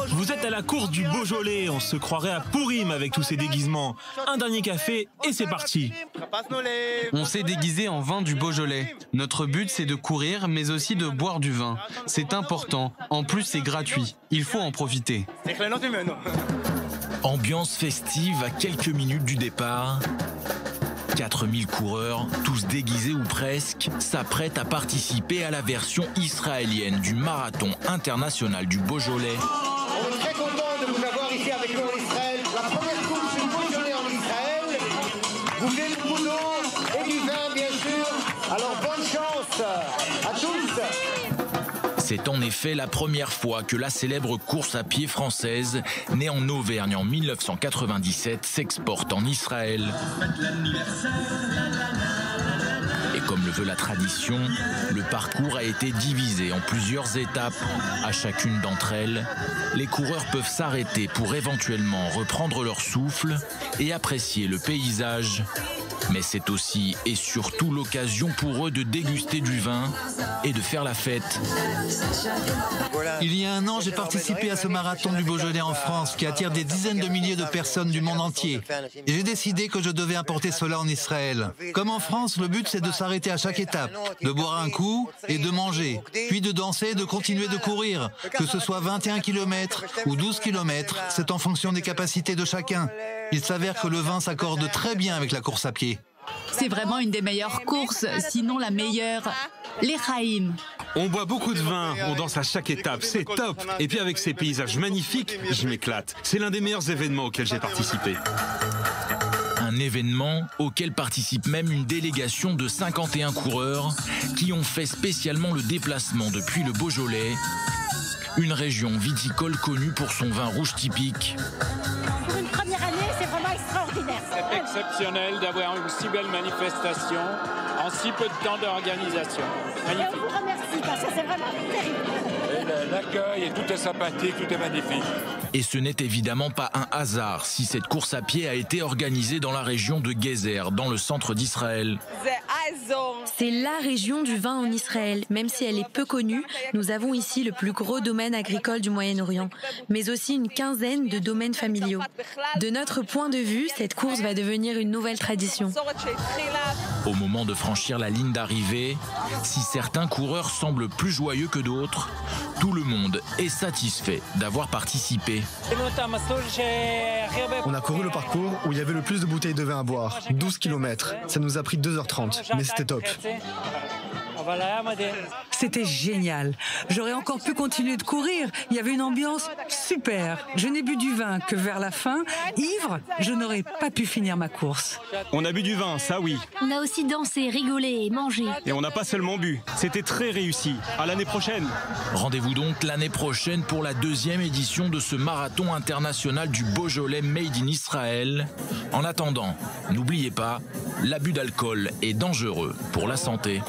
Vous êtes à la course du Beaujolais, on se croirait à Pourim avec tous ces déguisements. Un dernier café et c'est parti. On s'est déguisé en vin du Beaujolais. Notre but, c'est de courir, mais aussi de boire du vin. C'est important. En plus, c'est gratuit. Il faut en profiter. Ambiance festive à quelques minutes du départ. 4000 coureurs, tous déguisés ou presque, s'apprêtent à participer à la version israélienne du marathon international du Beaujolais. On est très content de vous avoir ici avec nous en Israël. La première course du Beaujolais en Israël. Vous voulez du boulot et du vin, bien sûr. Alors bonne chance à tous. C'est en effet la première fois que la célèbre course à pied française, née en Auvergne en 1997, s'exporte en Israël. Et comme le veut la tradition, le parcours a été divisé en plusieurs étapes. À chacune d'entre elles, les coureurs peuvent s'arrêter pour éventuellement reprendre leur souffle et apprécier le paysage. Mais c'est aussi et surtout l'occasion pour eux de déguster du vin et de faire la fête. Il y a un an, j'ai participé à ce marathon du Beaujolais en France qui attire des dizaines de milliers de personnes du monde entier. Et j'ai décidé que je devais importer cela en Israël. Comme en France, le but c'est de s'arrêter à chaque étape, de boire un coup et de manger, puis de danser et de continuer de courir. Que ce soit 21 km ou 12 km, c'est en fonction des capacités de chacun. Il s'avère que le vin s'accorde très bien avec la course à pied. C'est vraiment une des meilleures courses, sinon la meilleure. Les Chaim. On boit beaucoup de vin, on danse à chaque étape, c'est top. Et puis avec ces paysages magnifiques, je m'éclate. C'est l'un des meilleurs événements auxquels j'ai participé. Un événement auquel participe même une délégation de 51 coureurs qui ont fait spécialement le déplacement depuis le Beaujolais, une région viticole connue pour son vin rouge typique. Pour une première année, c'est vraiment extraordinaire. C'est exceptionnel d'avoir une si belle manifestation en si peu de temps d'organisation. Magnifique. Et on vous remercie parce que c'est vraiment terrible. L'accueil, tout est sympathique, tout est magnifique. Et ce n'est évidemment pas un hasard si cette course à pied a été organisée dans la région de Gezer, dans le centre d'Israël. C'est la région du vin en Israël. Même si elle est peu connue, nous avons ici le plus gros domaine agricole du Moyen-Orient, mais aussi une quinzaine de domaines familiaux. De notre point de vue, cette course va devenir une nouvelle tradition. Au moment de franchir la ligne d'arrivée, si certains coureurs semblent plus joyeux que d'autres, tout le monde est satisfait d'avoir participé. On a couru le parcours où il y avait le plus de bouteilles de vin à boire, 12 km. Ça nous a pris 2h30, mais c'était top. C'était génial. J'aurais encore pu continuer de courir. Il y avait une ambiance super. Je n'ai bu du vin que vers la fin. Ivre, je n'aurais pas pu finir ma course. On a bu du vin, ça oui. On a aussi dansé, rigolé et mangé. Et on n'a pas seulement bu. C'était très réussi. À l'année prochaine. Rendez-vous donc l'année prochaine pour la deuxième édition de ce marathon international du Beaujolais Made in Israël. En attendant, n'oubliez pas, l'abus d'alcool est dangereux pour la santé.